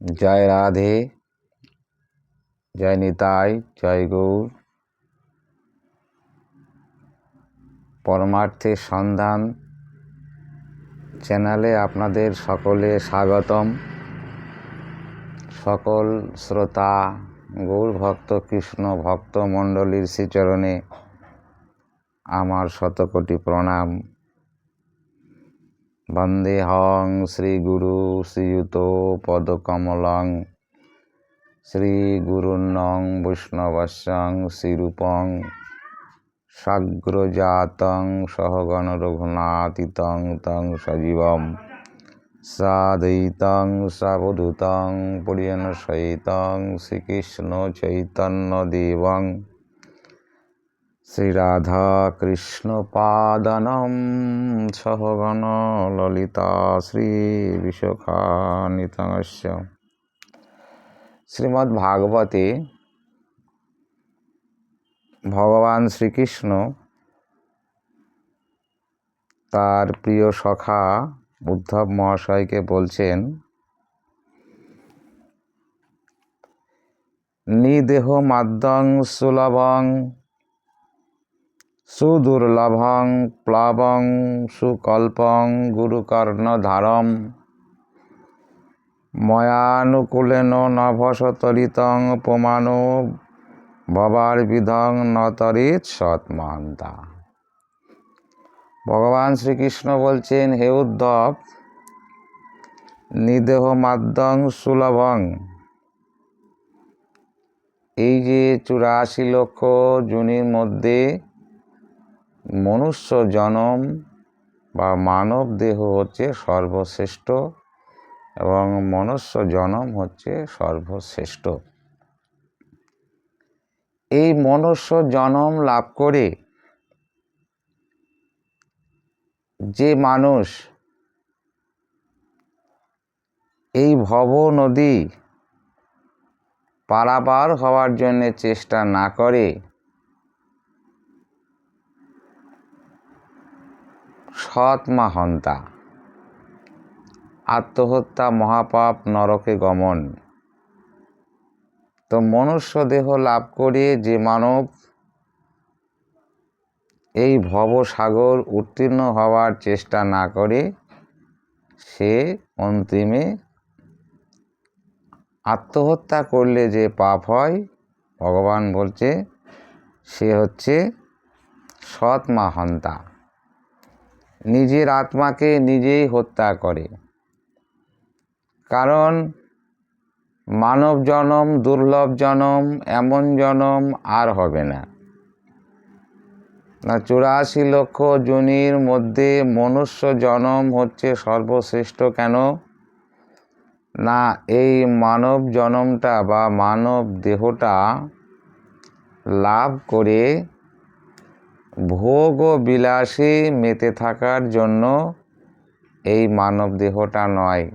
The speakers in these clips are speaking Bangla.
জয় রাধে, জয় নিতাই, জয় গৌর। পরমার্থের সন্ধান চ্যানেলে আপনাদের সকলে স্বাগতম। সকল শ্রোতা গৌর ভক্ত কৃষ্ণ ভক্ত মণ্ডলীর শ্রীচরণে আমার শতকোটি প্রণাম। বন্দেহং শ্রীগুরু শ্রীযুত পদকমলং শ্রীগুরুন্নং বৈষ্ণবস্যং শ্রীরূপং সাগ্রজাতং সহগণ রঘুনাথিতং তং সজীবম সাদ্বৈতং সাবধূতং পরিজন সহিতং শ্রীকৃষ্ণ চৈতন্য দেবং শ্রীরাধা কৃষ্ণ পাদানম সহগণ ললিতা শ্রী বিশাখান্বিতংশ্চ। শ্রীমদ্ ভাগবতে ভগবান শ্রীকৃষ্ণ তার প্রিয় সখা উদ্ধব মহাশয়কে বলছেন, নিদেহ মাদ্যং সুলভং সুদুর্লভং প্লাবং সুকল্পং গুরুকর্ণধারম ময়ানুকূলেন নভসতরিতং পমানো ভবার বিধং নতরিত সৎমান্তা। ভগবান শ্রীকৃষ্ণ বলছেন, হে উদ্ধব, নিদেহ মাদ্যং সুলভং, এই যে 84 লক্ষ যোনির মধ্যে মনুষ্য জনম বা মানব দেহ হচ্ছে সর্বশ্রেষ্ঠ এবং মনুষ্য জনম হচ্ছে সর্বশ্রেষ্ঠ। এই মনুষ্য জনম লাভ করে যে মানুষ এই ভব নদী পারাপার হওয়ার জন্য চেষ্টা না করে, সৎমাহন্তা, আত্মহত্যা মহাপাপ, নরকে গমন। তো মনুষ্য দেহ লাভ করে যে মানব এই ভবসাগর উত্তীর্ণ হওয়ার চেষ্টা না করে, সে অন্তিমে আত্মহত্যা করলে যে পাপ হয়, ভগবান বলছে সে হচ্ছে সৎমাহন্তা, নিজের আত্মাকে নিজেই হত্যা করে। কারণ মানব জনম দুর্লভ জনম, এমন জনম আর হবে না। 84 লক্ষ যোনির মধ্যে মনুষ্য জনম হচ্ছে সর্বশ্রেষ্ঠ। কেন না, এই মানব জনমটা বা মানব দেহটা লাভ করে ভোগ ও বিলাসে মেতে থাকার জন্য এই মানব দেহটা নয়,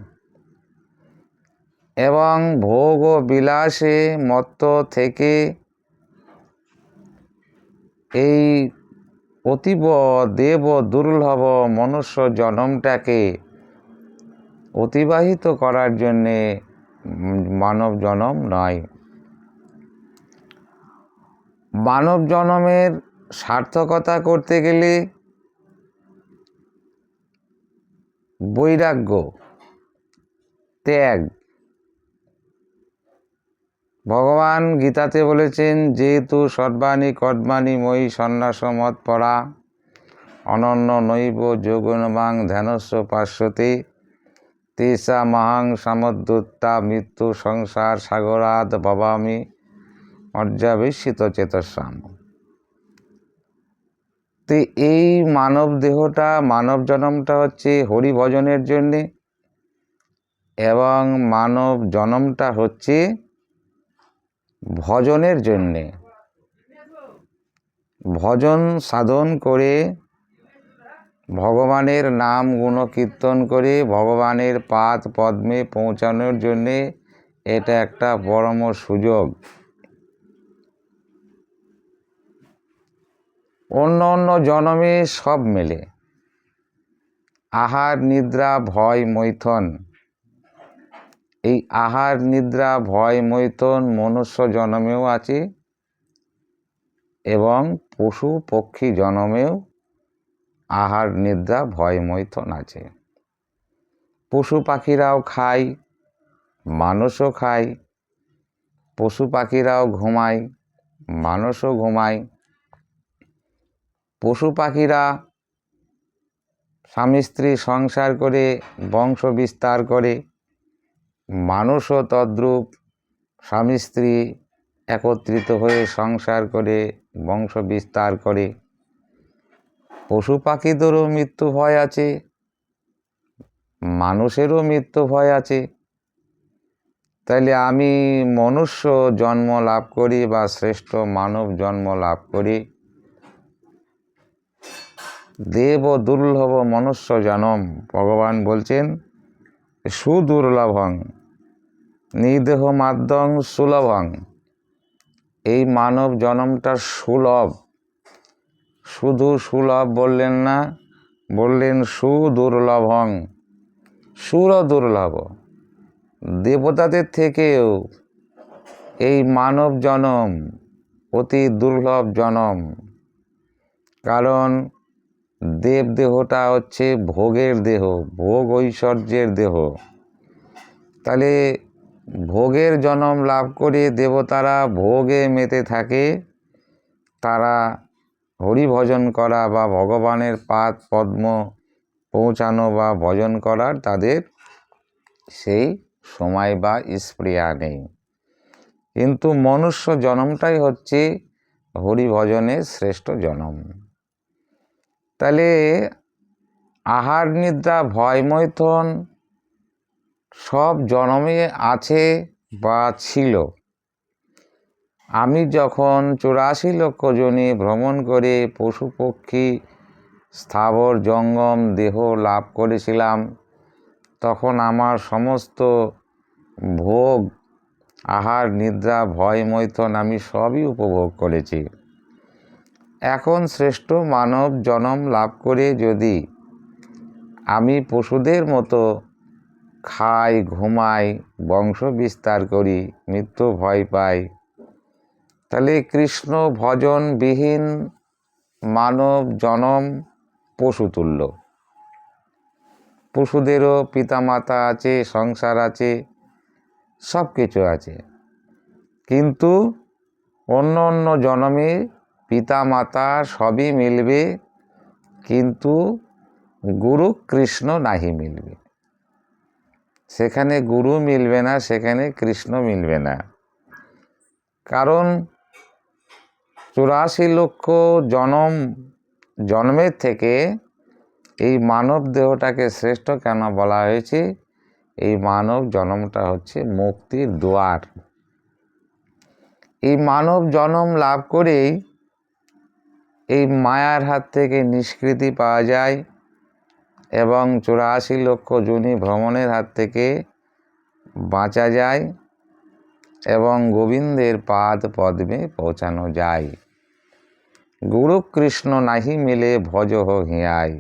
এবং ভোগ ও বিলাসে মত্ত থেকে এই অতীব দেব দুর্লভ মনুষ্য জনমটাকে অতিবাহিত করার জন্যে মানব জনম নয়। মানব জনমের সার্থকতা করতে গেলে বৈরাগ্য, ত্যাগ। ভগবান গীতাতে বলেছেন, যেহেতু সর্বাণি কর্মাণি ময়ি সন্ন্যাস মত পরা অনন্য নৈব যোগনবাং ধ্যানস্য পার্শ্বতে তেষা মহাং সমুদ্রতা মৃত্যু সংসার সাগরাদ ভবামি মজ্জাবেশিত চেতসাম। তো এই মানব দেহটা, মানব জনমটা হচ্ছে হরি ভজনের জন্যে, এবং মানব জনমটা হচ্ছে ভজনের জন্যে। ভজন সাধন করে ভগবানের নাম গুণকীর্তন করে ভগবানের পাদ পদ্মে পৌঁছানোর জন্যে এটা একটা পরম সুযোগ। অন্য অন্য জনমে সব মেলে, আহার নিদ্রা ভয় মৈথন এই আহার নিদ্রা ভয় মৈথুন মনুষ্য জন্মেও আছে এবং পশু পক্ষী জন্মেও আহার নিদ্রা ভয় মৈথুন আছে। পশু পাখিরাও খায়, মানুষও খায়, পশু পাখিরাও ঘুমায়, মানুষও ঘুমায়। পশু পাখিরা স্বামী স্ত্রী সংসার করে বংশ বিস্তার করে, মানুষও তদ্রূপ স্বামী স্ত্রী একত্রিত হয়ে সংসার করে বংশ বিস্তার করে। পশু পাখিদেরও মৃত্যু ভয় আছে, মানুষেরও মৃত্যু ভয় আছে। তাইলে আমি মনুষ্য জন্ম লাভ করি বা শ্রেষ্ঠ মানব জন্ম লাভ করি, দেব দুর্লভ মনুষ্য জনম, ভগবান বলছেন সুদুর্লভং নিদেহ মাধ্যং সুলভং। এই মানব জন্মটা সুলভ, শুধু সুলভ বললেন না, বললেন সুদুর্লভং, সুর দুর্লভ। দেবতাদের থেকেও এই মানব জনম অতি দুর্লভ জনম। কারণ দেব দেহটা হচ্ছে ভোগের দেহ, ভোগ ঐশ্বর্যের দেহ। তাহলে ভোগের জনম লাভ করে দেবতারা ভোগে মেতে থাকে, তারা হরিভজন করা বা ভগবানের পাদ পদ্ম পৌঁছানো বা ভজন করার তাদের সেই সময় বা স্পৃহা নেই। কিন্তু মনুষ্য জনমটাই হচ্ছে হরিভজনের শ্রেষ্ঠ জনম। তাহলে আহার নিদ্রা ভয় মৈথুন সব জনমে আছে বা ছিল। আমি যখন 84 লক্ষ যোনি ভ্রমণ করে পশু পক্ষী স্থাবর জঙ্গম দেহ লাভ করেছিলাম, তখন আমার সমস্ত ভোগ আহার নিদ্রা ভয় মৈথুন আমি সবই উপভোগ করেছি। এখন শ্রেষ্ঠ মানব জনম লাভ করে যদি আমি পশুদের মতো খাই, ঘুমাই, বংশ বিস্তার করি, মৃত্যু ভয় পাই, তাহলে কৃষ্ণ ভজনবিহীন মানব জনম পশুতুল্য। পশুদেরও পিতামাতা আছে, সংসার আছে, সব কিছু আছে, কিন্তু অন্য অন্য জন্মে পিতা মাতা সবই মিলবে, কিন্তু গুরু কৃষ্ণ নাহি মিলবে। সেখানে গুরু মিলবে না, সেখানে কৃষ্ণ মিলবে না। কারণ 84 লক্ষ জন্মের থেকে এই মানব দেহটাকে শ্রেষ্ঠ কেন বলা হয়েছে? এই মানব জন্মটা হচ্ছে মুক্তির দুয়ার। এই মানব জন্ম লাভ করেই এই মায়ার হাত থেকে নিষ্কৃতি পাওয়া যায় এবং 84 লক্ষ যোনি ভ্রমণের হাত থেকে বাঁচা যায় এবং গোবিন্দের পাদ পদ্মে পৌঁছানো যায়। গুরু কৃষ্ণ নাহি মিলে ভজহ হিয়ায়।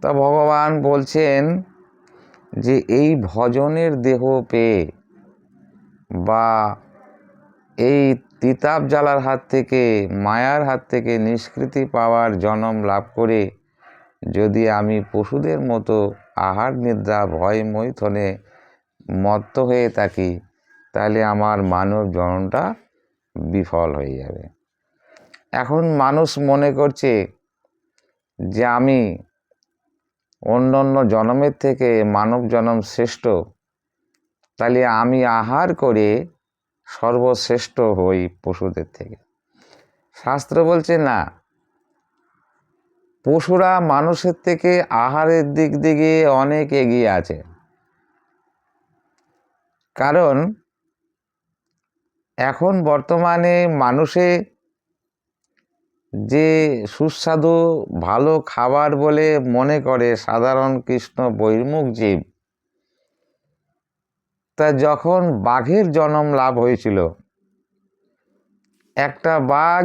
তা ভগবান বলছেন যে এই ভজনের দেহ পেয়ে বা এই তিতাব জ্বালার হাত থেকে, মায়ার হাত থেকে নিষ্কৃতি পাওয়ার জন্ম লাভ করে যদি আমি পশুদের মতো আহার নিদ্রা ভয় মৈথুনে মত্ত হয়ে থাকি, তাহলে আমার মানব জন্মটা বিফল হয়ে যাবে। এখন মানুষ মনে করছে যে আমি অন্য অন্য জন্মের থেকে মানব জন্ম শ্রেষ্ঠ, তাহলে আমি আহার করে সর্বশ্রেষ্ঠ হই পশুদের থেকে। শাস্ত্র বলছে না, পশুরা মানুষের থেকে আহারের দিক থেকে অনেক এগিয়ে আছে। কারণ এখন বর্তমানে মানুষে যে সুস্বাদু ভালো খাবার বলে মনে করে সাধারণ কৃষ্ণ বহির্মুখ জীব, তা যখন বাঘের জন্ম লাভ হয়েছিল, একটা বাঘ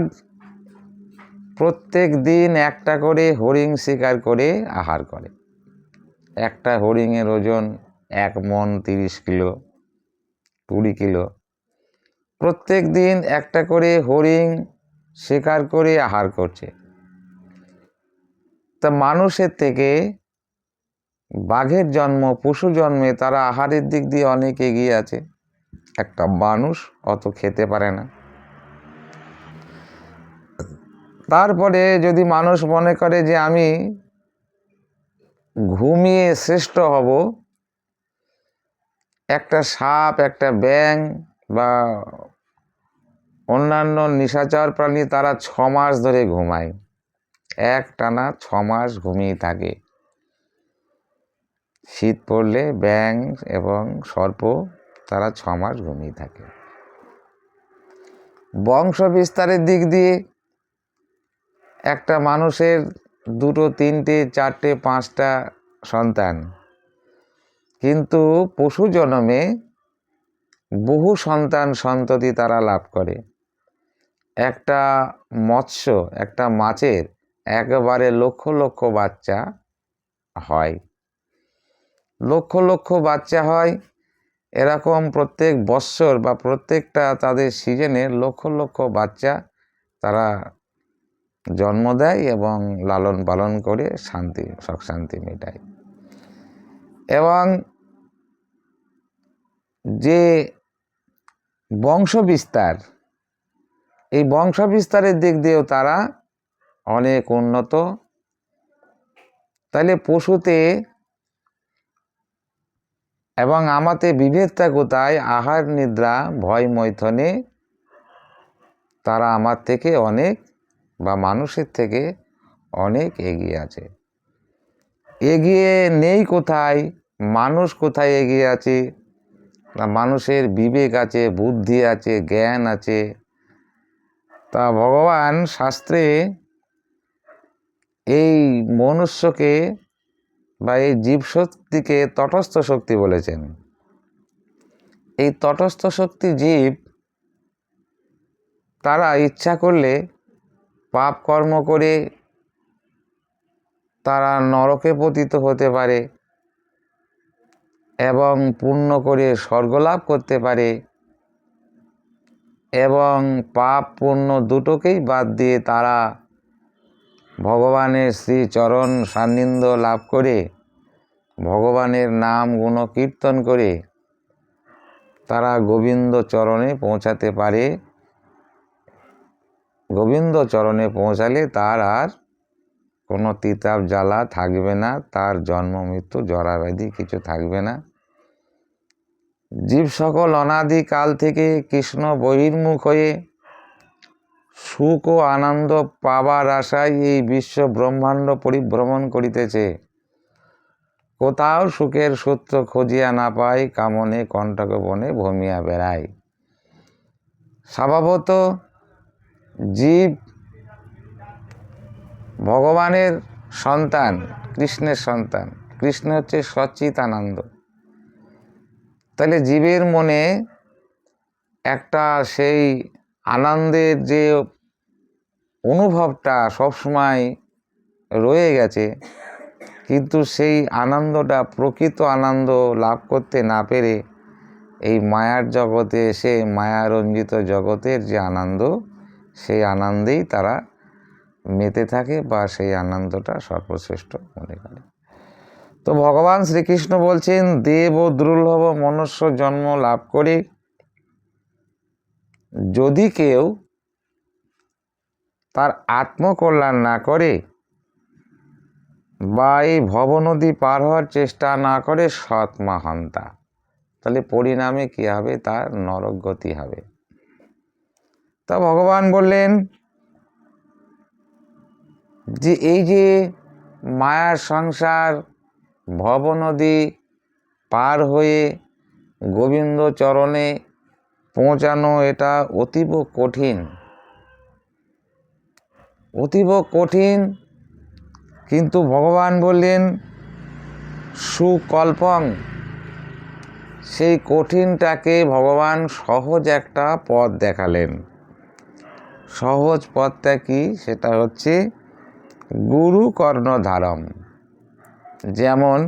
প্রত্যেক দিন একটা করে হরিণ শিকার করে আহার করে। একটা হরিণের ওজন 1 মণ 30 কিলো 20 কিলো। প্রত্যেক দিন একটা করে হরিণ শিকার করে আহার করছে। তা মানুষের থেকে বাঘের জন্ম, পশু জন্মে তারা আহারের দিক দিয়ে অনেক এগিয়ে আছে। একটা মানুষ অত খেতে পারে না। তারপরে যদি মানুষ মনে করে যে আমি ঘুমিয়ে শ্রেষ্ঠ হব, একটা সাপ, একটা ব্যাঙ বা অন্যান্য নিশাচর প্রাণী তারা 6 মাস ধরে ঘুমায়, একটানা 6 মাস ঘুমিয়ে থাকে। শীত পড়লে ব্যাঙ এবং সর্প তারা 6 মাস ঘুমিয়ে থাকে। বংশ বিস্তারের দিক দিয়ে একটা মানুষের 2, 3, 4, 5টা সন্তান, কিন্তু পশু জন্মে বহু সন্তান সন্ততি তারা লাভ করে। একটা মৎস্য, একটা মাছের একবারে লক্ষ লক্ষ বাচ্চা হয়, লক্ষ লক্ষ বাচ্চা হয়। এরকম প্রত্যেক বৎসর বা প্রত্যেকটা তাদের সিজনে লক্ষ লক্ষ বাচ্চা তারা জন্ম দেয় এবং লালন পালন করে সুখ শান্তি মেটায়। এবং যে বংশ বিস্তার, এই বংশ বিস্তারের দিক দিয়েও তারা অনেক উন্নত। তাহলে পশুতে এবং আমাতে বিভেদটা কোথায়? আহার নিদ্রা ভয় মৈথনে তারা আমার থেকে অনেক বা মানুষের থেকে অনেক এগিয়ে আছে। এগিয়ে নেই কোথায়? মানুষ কোথায় এগিয়ে আছে? না, মানুষের বিবেক আছে, বুদ্ধি আছে, জ্ঞান আছে। তা ভগবান শাস্ত্রে এই মনুষ্যকে বা এই জীব শক্তিকে তটস্থ শক্তি বলেছেন। এই তটস্থ শক্তি জীব, তারা ইচ্ছা করলে পাপ কর্ম করে তারা নরকে পতিত হতে পারে এবং পুণ্য করে স্বর্গলাভ করতে পারে, এবং পাপ পুণ্য দুটোকেই বাদ দিয়ে তারা ভগবানের শ্রী চরণ সান্নিধ্য লাভ করে ভগবানের নাম গুণ কীর্তন করে তারা গোবিন্দ চরণে পৌঁছাতে পারে। গোবিন্দ চরণে পৌঁছালে তার আর কোনো তিতাব জ্বালা থাকবে না, তার জন্ম মৃত্যু জরাব্যাধি কিছু থাকবে না। জীব সকল অনাদিকাল থেকে কৃষ্ণ বহির্মুখ হয়ে সুখ ও আনন্দ পাবার আশায় এই বিশ্ব ব্রহ্মাণ্ড পরিভ্রমণ করিতেছে। কোথাও সুখের সূত্র খুঁজিয়া না পায়, কামনে কণ্টক বনে ভ্রমিয়া বেড়ায়। স্বভাবত জীব ভগবানের সন্তান, কৃষ্ণের সন্তান। কৃষ্ণ হচ্ছে সচ্চিৎ আনন্দ। তাহলে জীবের মনে একটা সেই আনন্দের যে অনুভবটা সবসময় রয়ে গেছে, কিন্তু সেই আনন্দটা প্রকৃত আনন্দ লাভ করতে না পেরে এই মায়ার জগতে এসে মায়ারঞ্জিত জগতের যে আনন্দ, সেই আনন্দেই তারা মেতে থাকে বা সেই আনন্দটা সর্বশ্রেষ্ঠ মনে করে। তো ভগবান শ্রীকৃষ্ণ বলছেন, দেব ও দুর্লভ মনুষ্য জন্ম লাভ করে যদি কেউ তার আত্মকল্যাণ না করে বা এই ভবনদী পার হওয়ার চেষ্টা না করে সৎমাহন্তা, তাহলে পরিণামে কি হবে? তার নরক গতি হবে। তা ভগবান বললেন যে এই যে মায়ার সংসার ভবনদী পার হয়ে গোবিন্দ চরণে পৌঁছানো, এটা অতীব কঠিন, অতীব কঠিন। কিন্তু ভগবান বললেন সুকল্পং, সেই কঠিনটাকে ভগবান সহজ একটা পথ দেখালেন। সহজ পথটা কি? সেটা হচ্ছে গুরু কর্ণধারম। যেমন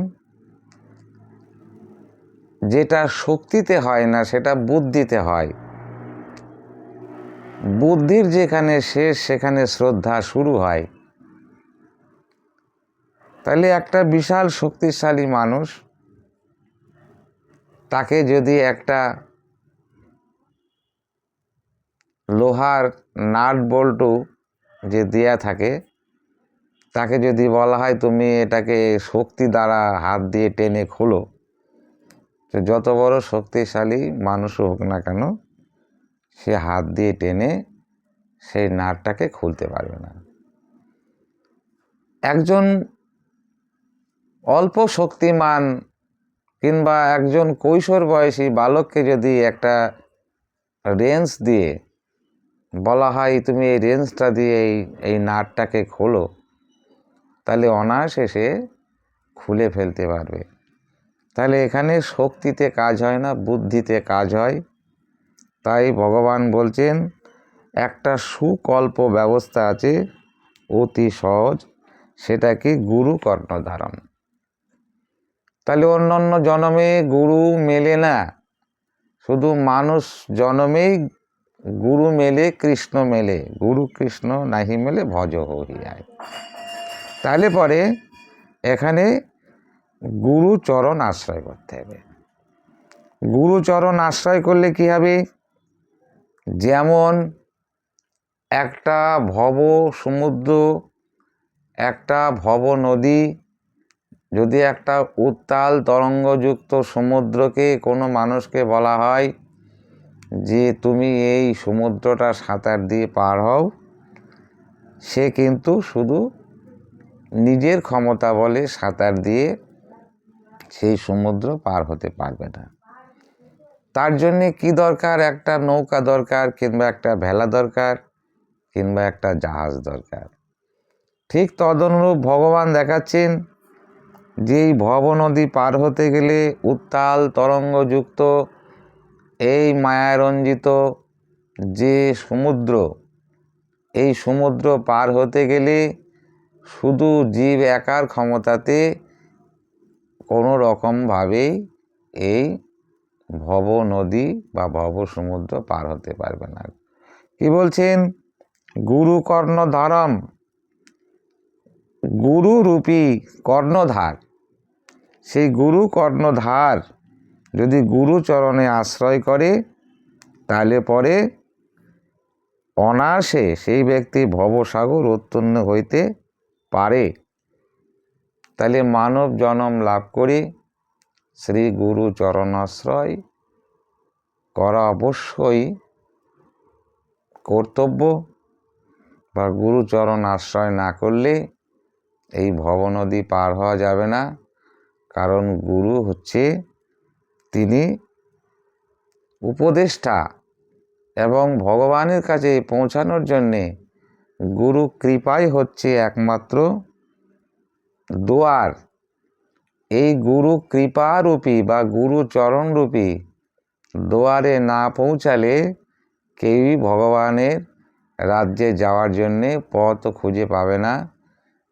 যেটা শক্তিতে হয় না সেটা বুদ্ধিতে হয়। বুদ্ধির যেখানে শেষ সেখানে শ্রদ্ধা শুরু হয়। তাহলে একটা বিশাল শক্তিশালী মানুষ, তাকে যদি একটা লোহার নাট বল্টু যে দেয়া থাকে, তাকে যদি বলা হয় তুমি এটাকে শক্তি দ্বারা হাত দিয়ে টেনে খোলো, তো যত বড় শক্তিশালী মানুষও হোক না কেন, সে হাত দিয়ে টেনে সেই নাটটাকে খুলতে পারবে না। একজন অল্প শক্তিমান কিংবা একজন কৈশোর বয়সী বালককে যদি একটা রেঞ্জ দিয়ে বলা হয় তুমি এই রেঞ্জটা দিয়ে এই নাটটাকে খোলো, তাহলে অনায়াসে সে খুলে ফেলতে পারবে। তাহলে এখানে শক্তিতে কাজ হয় না, বুদ্ধিতে কাজ হয়। তাই ভগবান বলছেন একটা সুকল্প ব্যবস্থা আছে, অতি সহজ, সেটা কি গুরু কর্ণধারণ। তাহলে অন্যান্য জন্মে গুরু মেলে না, শুধু মানুষ জন্মেই গুরু মেলে, কৃষ্ণ মেলে। গুরু কৃষ্ণ নাহি মেলে ভজ হরিয়ায়। তাহলে পরে এখানে গুরুচরণ আশ্রয় করতে হবে। গুরুচরণ আশ্রয় করলে কি হবে? যেমন একটা ভব সমুদ্র, একটা ভব নদী, যদি একটা উত্তাল তরঙ্গযুক্ত সমুদ্রকে কোনো মানুষকে বলা হয় যে তুমি এই সমুদ্রটা সাঁতার দিয়ে পার হও, সে কিন্তু শুধু নিজের ক্ষমতা বলে সাঁতার দিয়ে সেই সমুদ্র পার হতে পারবে না। তার জন্যে কি দরকার? একটা নৌকা দরকার, কিংবা একটা ভেলা দরকার, কিংবা একটা জাহাজ দরকার। ঠিক তদনুরূপ ভগবান দেখাচ্ছেন যে এই ভব নদী পার হতে গেলে, উত্তাল তরঙ্গযুক্ত এই মায়ারঞ্জিত যে সমুদ্র, এই সমুদ্র পার হতে গেলে শুধু জীব একার ক্ষমতাতে কোনো রকমভাবেই এই ভব নদী বা ভব সমুদ্র পার হতে পারবে না। কি বলছেন? গুরু কর্ণধারম, গুরু রূপী কর্ণধার। সেই গুরু কর্ণধার যদি গুরু চরণে আশ্রয় করে, তাহলে পরে অনায়াসে সেই ব্যক্তি ভবসাগর উত্তীর্ণ হইতে পারে। তাহলে মানব জন্ম লাভ করে শ্রী গুরু চরণাশ্রয় করা অবশ্যই কর্তব্য, বা গুরুচরণ আশ্রয় না করলে এই ভবনদী পার হওয়া যাবে না। কারণ গুরু হচ্ছে, তিনি উপদেষ্টা, এবং ভগবানের কাছে পৌঁছানোর জন্যে গুরু কৃপাই হচ্ছে একমাত্র দুয়ার। এই গুরু কৃপারূপী বা গুরু চরণরূপী দুয়ারে না পৌঁছালে কেউই ভগবানের রাজ্যে যাওয়ার জন্যে পথ খুঁজে পাবে না।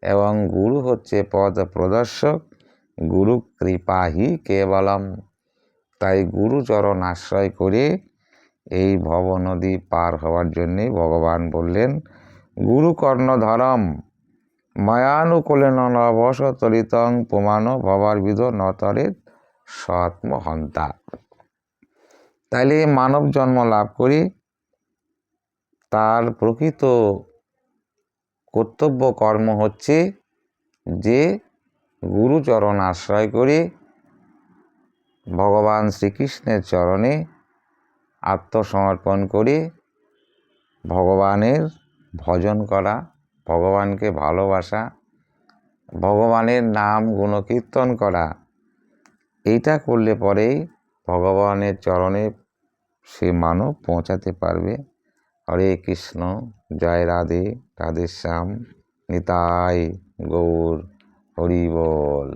এবং গুরু হচ্ছে পথ প্রদর্শক, গুরু কৃপাহি কেবলম। তাই গুরুচরণ আশ্রয় করে এই ভব নদী পার হওয়ার জন্যে ভগবান বললেন গুরু কর্ণধরম মায়ানুকূলেন নবশতরিতং পুমান ভবার্বিদ নতরে স্বাত্মহন্তা। তাইলে মানব জন্ম লাভ করি, তার প্রকৃত কর্তব্য কর্ম হচ্ছে যে গুরুচরণ আশ্রয় করে ভগবান শ্রীকৃষ্ণের চরণে আত্মসমর্পণ করে ভগবানের ভজন করা, ভগবানকে ভালোবাসা, ভগবানের নাম গুণকীর্তন করা। এইটা করলে পরেই ভগবানের চরণে সে মানব পৌঁছাতে পারবে। হরে কৃষ্ণ, জয় রাধে, রাধেশ্যাম, নিতাই গৌর, হরি বল।